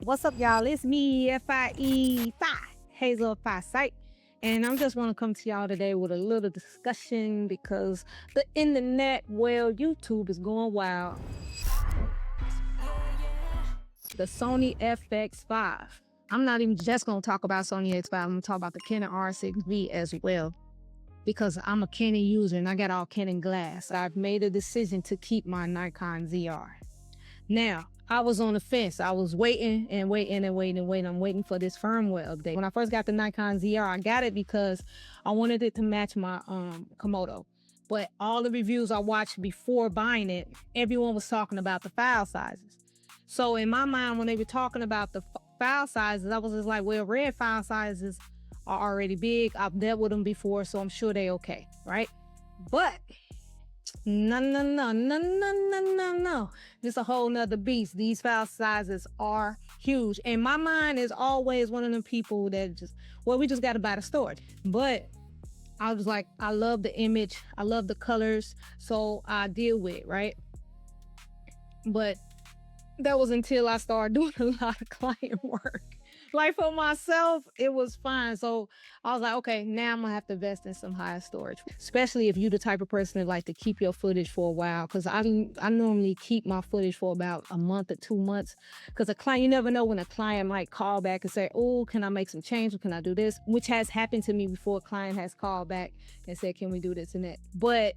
What's up, y'all? It's me, Fie Hazel Fie Sight, and I'm just want to come to y'all today with a little discussion because the internet, well, YouTube is going wild. The Sony FX5. I'm not even just going to talk about Sony FX5. I'm going to talk about the Canon R6V as well because I'm a Canon user and I got all Canon glass. I've made a decision to keep my Nikon ZR. Now, I was on the fence. I was waiting and waiting and waiting and waiting. I'm waiting for this firmware update. When I first got the Nikon ZR, I got it because I wanted it to match my Komodo. But all the reviews I watched before buying it, everyone was talking about the file sizes. So in my mind, when they were talking about the file sizes, I was just like, well, red file sizes are already big. I've dealt with them before, so I'm sure they're okay, right? But no. This a whole nother beast. These file sizes are huge. And my mind is always one of them people that just, well, we just got to buy the storage. But I was like, I love the image. I love the colors. So I deal with it, right? But that was until I started doing a lot of client work. Like for myself, it was fine. So I was like, okay, now I'm gonna have to invest in some higher storage, especially if you're the type of person that like to keep your footage for a while. Cause I normally keep my footage for about a month or 2 months. Cause a client, you never know when a client might call back and say, oh, can I make some change? Or can I do this? Which has happened to me before. A client has called back and said, can we do this and that? But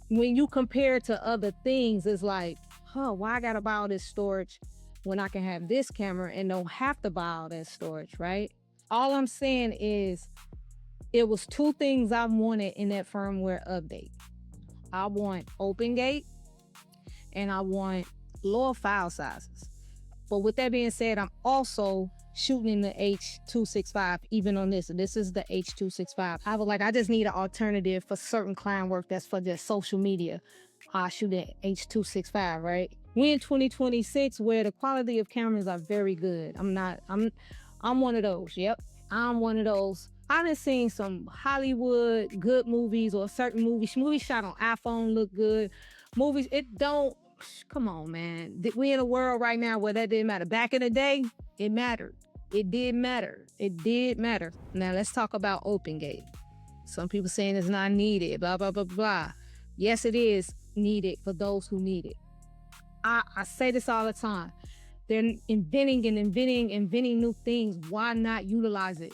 when you compare it to other things, it's like, why I gotta buy all this storage when I can have this camera and don't have to buy all that storage, right? All I'm saying is it was 2 things I wanted in that firmware update. I want open gate and I want lower file sizes. But with that being said, I'm also shooting in the H.265 even on this. This is the H.265. I just need an alternative for certain client work that's for just social media. I shoot at H.265, right? We're in 2026 where the quality of cameras are very good. I'm one of those. Yep, I'm one of those. I done seen some Hollywood good movies or certain movies shot on iPhone look good. Movies, come on, man. We in a world right now where that didn't matter. Back in the day, it mattered. It did matter. It did matter. Now let's talk about open gate. Some people saying it's not needed, blah, blah, blah, blah. Yes, it is needed for those who need it. I say this all the time. They're inventing new things. Why not utilize it?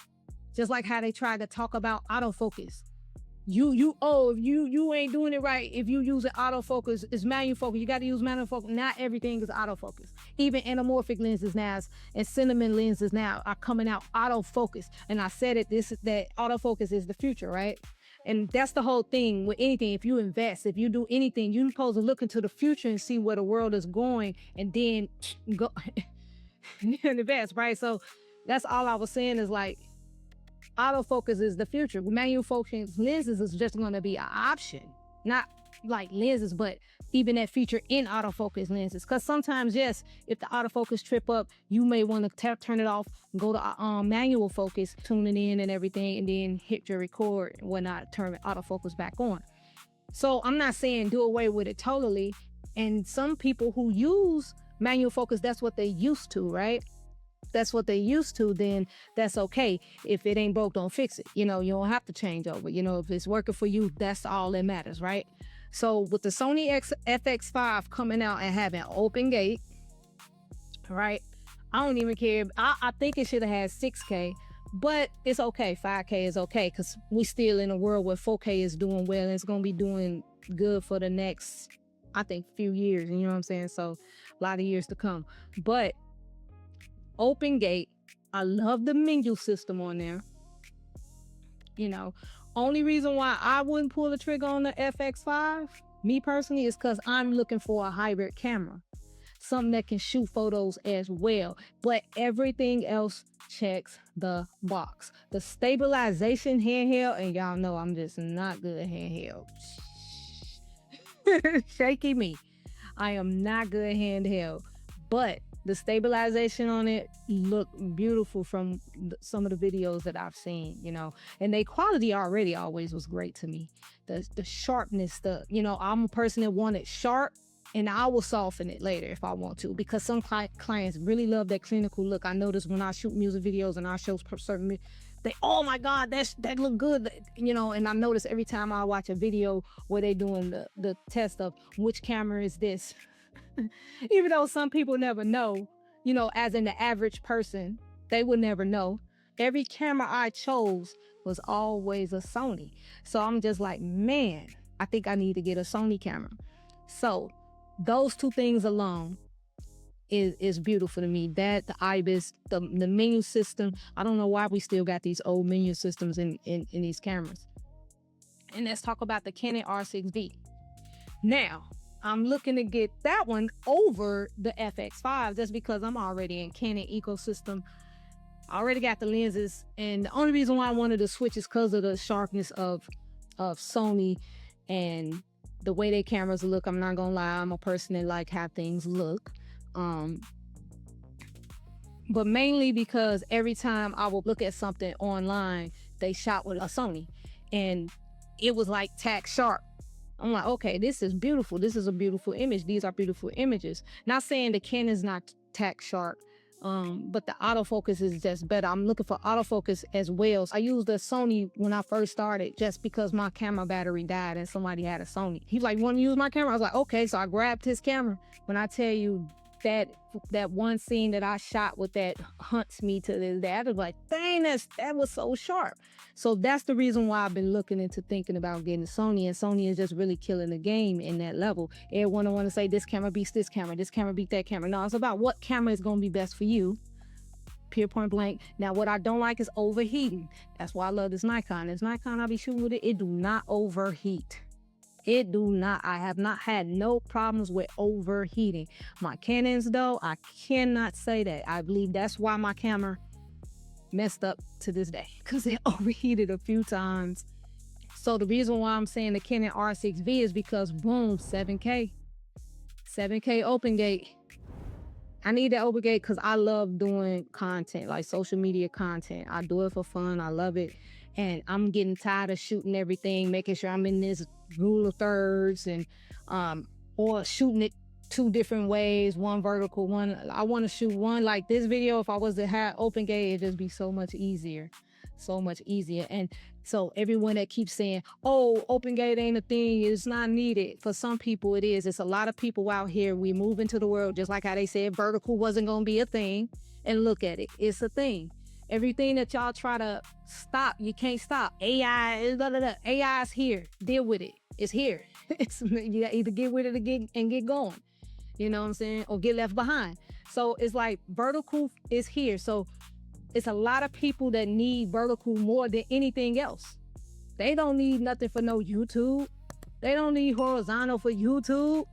Just like how they tried to talk about autofocus. If you ain't doing it right, if you use an autofocus, it's manual focus. You got to use manual focus. Not everything is autofocus. Even anamorphic lenses now and cinnamon lenses now are coming out autofocus. And I said it, that autofocus is the future, right? And that's the whole thing with anything. If you invest, if you do anything, you're supposed to look into the future and see where the world is going and then go invest, right? So that's all I was saying is like, autofocus is the future. Manual focus lenses is just going to be an option. Not like lenses, but even that feature in autofocus lenses. Because sometimes, yes, if the autofocus trip up, you may want to turn it off, go to manual focus, tune it in and everything, and then hit your record and whatnot, turn autofocus back on. So I'm not saying do away with it totally. And some people who use manual focus, that's what they used to, right? That's what they used to, then that's okay. If it ain't broke, don't fix it. You don't have to change over. If it's working for you, that's all that matters, right? So with the Sony FX5 coming out and having open gate, right? I don't even care. I think it should have had 6K, but it's okay. 5K is okay because we still in a world where 4K is doing well and it's going to be doing good for the next, I think, few years. You know what I'm saying? So a lot of years to come. But open gate, I love the menu system on there. Only reason why I wouldn't pull the trigger on the FX5, me personally, is because I'm looking for a hybrid camera. Something that can shoot photos as well. But everything else checks the box. The stabilization handheld, and y'all know I'm just not good at handheld. Shaky me. I am not good at handheld. But the stabilization on it looked beautiful from some of the videos that I've seen, and the quality already always was great to me. The sharpness, I'm a person that wanted sharp And I will soften it later if I want to, because some clients really love that clinical look. I notice when I shoot music videos and I show certain, they, oh my God, that look good, you know. And I notice every time I watch a video where they doing the test of which camera is this, even though some people never know, you know, as in the average person, they would never know. Every camera I chose was always a Sony. So I'm just like, man, I think I need to get a Sony camera. So those two things alone is beautiful to me. That, the IBIS, the menu system. I don't know why we still got these old menu systems in these cameras. And let's talk about the Canon R6V. Now, I'm looking to get that one over the FX5 just because I'm already in Canon ecosystem. I already got the lenses, and the only reason why I wanted to switch is because of the sharpness of Sony and the way their cameras look. I'm not gonna lie, I'm a person that like how things look. But mainly because every time I would look at something online, they shot with a Sony, and it was like tack sharp. I'm like, okay, this is beautiful. This is a beautiful image. These are beautiful images. Not saying the Canon's not tack sharp, but the autofocus is just better. I'm looking for autofocus as well. So I used the Sony when I first started just because my camera battery died and somebody had a Sony. He's like, want to use my camera? I was like, okay. So I grabbed his camera. When I tell you that one scene that I shot with that haunts me to this day, I was like, dang, that was so sharp. So that's the reason why I've been looking into thinking about getting a Sony, and Sony is just really killing the game in that level. Everyone want to say this camera beats this camera beat that camera. No, it's about what camera is going to be best for you. Pure point blank. Now, what I don't like is overheating. That's why I love this Nikon. This Nikon I be shooting with it do not overheat. It do not. I have not had no problems with overheating. My Canons though, I cannot say that. I believe that's why my camera messed up to this day, because it overheated a few times. So the reason why I'm saying the Canon R6V is because boom, 7K open gate. I need that open gate because I love doing content, like social media content. I do it for fun. I love it. And I'm getting tired of shooting everything, making sure I'm in this rule of thirds, and or shooting it two different ways, one vertical, one. I want to shoot one like this video. If I was to have open gate, it'd just be so much easier. And so everyone that keeps saying, oh, open gate ain't a thing, it's not needed. For some people it is. It's a lot of people out here. We move into the world just like how they said vertical wasn't gonna be a thing, and look at it, it's a thing. Everything that y'all try to stop, you can't stop. AI, AI is here. Deal with it. It's here. You gotta either get with it and get going. You know what I'm saying? Or get left behind. So it's like vertical is here. So it's a lot of people that need vertical more than anything else. They don't need nothing for no YouTube. They don't need horizontal for YouTube.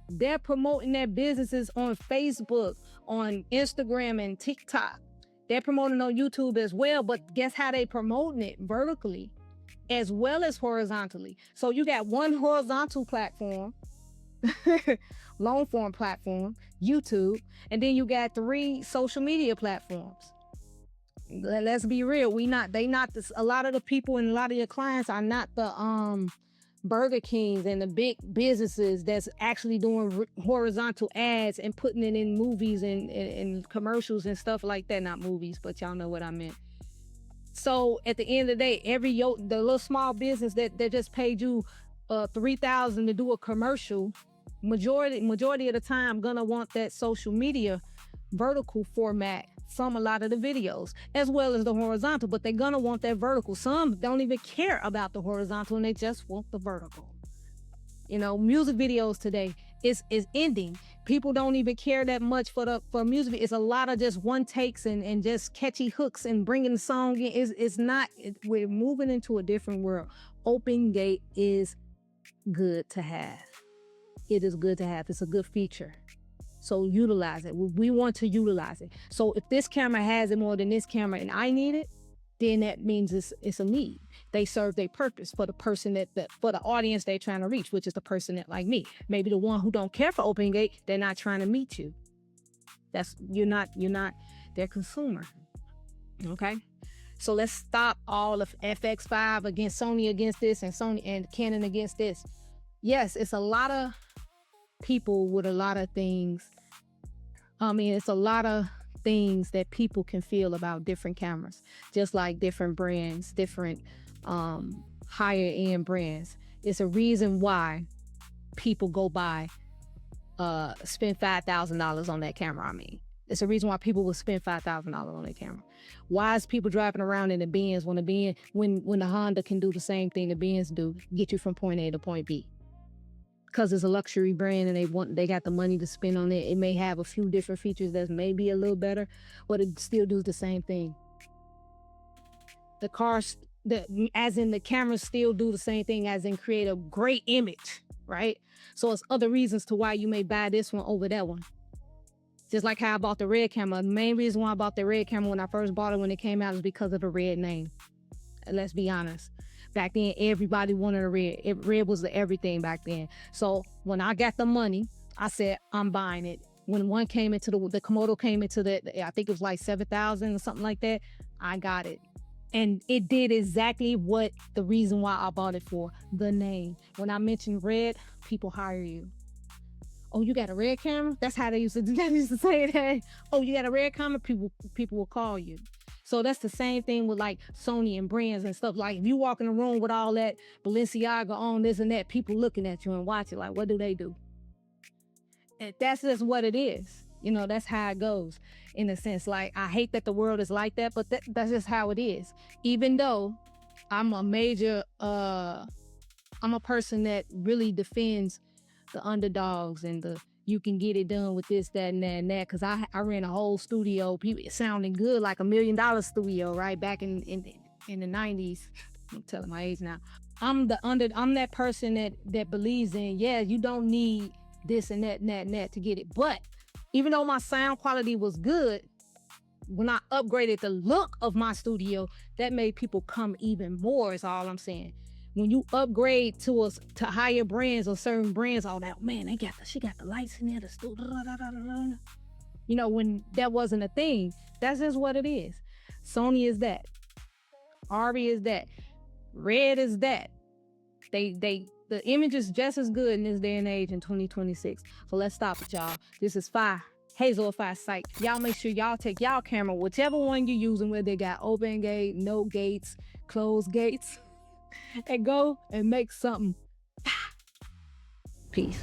They're promoting their businesses on Facebook, on Instagram and TikTok. They're promoting on YouTube as well, but guess how they promoting it? Vertically as well as horizontally. So you got one horizontal platform, long form platform, YouTube, and then you got 3 social media platforms. Let's be real. A lot of the people and a lot of your clients are not the Burger Kings and the big businesses that's actually doing horizontal ads and putting it in movies and commercials and stuff like that. Not movies, but y'all know what I meant. So at the end of the day, the little small business that just paid you $3,000 to do a commercial, majority of the time gonna want that social media vertical format from a lot of the videos, as well as the horizontal, but they're gonna want that vertical. Some don't even care about the horizontal and they just want the vertical. You know, music videos today is ending. People don't even care that much for music. It's a lot of just one takes and just catchy hooks and bringing the song in. We're moving into a different world. Open gate is good to have. It is good to have. It's a good feature. So utilize it. We want to utilize it. So if this camera has it more than this camera and I need it, then that means it's a need. They serve their purpose for the person for the audience they're trying to reach, which is the person that like me. Maybe the one who don't care for open gate, they're not trying to meet you. You're not their consumer. Okay? So let's stop all of FX5 against Sony against this and Sony and Canon against this. Yes, it's a lot of people with a lot of things. I mean, it's a lot of things that people can feel about different cameras, just like different brands, different higher end brands. It's a reason why people go buy, spend $5,000 on that camera. I mean, it's a reason why people will spend $5,000 on their camera. Why is people driving around in the Benz when the Honda can do the same thing the Benz do, get you from point A to point B? Because it's a luxury brand and they got the money to spend on it. It may have a few different features that's maybe a little better, but it still does the same thing. The cars, as in the cameras still do the same thing, as in create a great image, right? So it's other reasons to why you may buy this one over that one. Just like how I bought the red camera. The main reason why I bought the red camera when I first bought it when it came out is because of the red name. And let's be honest. Back then, everybody wanted a red. Red was the everything back then. So when I got the money, I said, I'm buying it. When one came into the Komodo came into I think it was like 7,000 or something like that, I got it. And it did exactly what the reason why I bought it for, the name. When I mentioned red, people hire you. Oh, you got a red camera? That's how they used to say that. Oh, you got a red camera? People will call you. So that's the same thing with like Sony and brands and stuff. Like if you walk in a room with all that Balenciaga on, this and that, people looking at you and watching like, what do they do? And that's just what it is. You know, that's how it goes in a sense. Like, I hate that the world is like that, but that's just how it is. Even though I'm a major, I'm a person that really defends the underdogs and you can get it done with this, that, and that, and that. Cause I ran a whole studio. People, it sounded good, like $1 million studio, right? Back in the 90s. I'm telling my age now. I'm that person that believes in, yeah, you don't need this and that and that and that to get it. But even though my sound quality was good, when I upgraded the look of my studio, that made people come even more, is all I'm saying. When you upgrade to higher brands or certain brands, all that, man, she got the lights in there, the studio, you know, when that wasn't a thing. That's just what it is. Sony is that. Arri is that. Red is that. The image is just as good in this day and age in 2026. So let's stop it, y'all. This is Fie, Hazel Fie Sight. Y'all make sure y'all take y'all camera, whichever one you're using, whether they got open gate, no gates, closed gates, and go and make something. Peace.